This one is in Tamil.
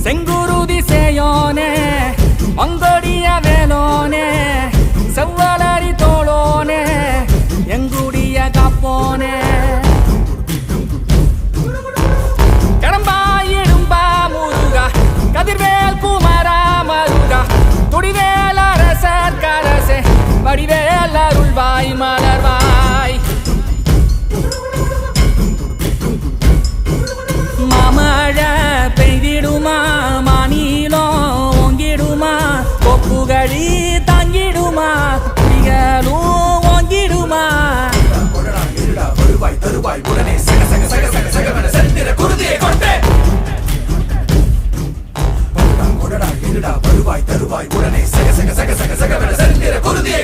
செங்குருதி சேயோனே மங்கொடிய வேலோனே செவ்வலரி தோளோனே எங்குடிய காப்போனே கடம்பாயிடும்பா முருகா கதிர்வேல் குமரா மருகா துடிவேல் அரசர் கரசே வடிவேல் அருள்வாய் மலர்வாய் மாமழை பெய்திடுமா மாநிலம் ஓங்கிடுமா கொப்புகழி தாங்கிடுமா குடிகளும் ஓங்கிடுமா வருவாய் தருவாய் உடனே சக சக சக சக சகவன செந்திர குருதியை கொண்டே கொடடா இருடா வருவாய் தருவாய் உடனே சக சக சக சக சகவன செந்திர குருதியை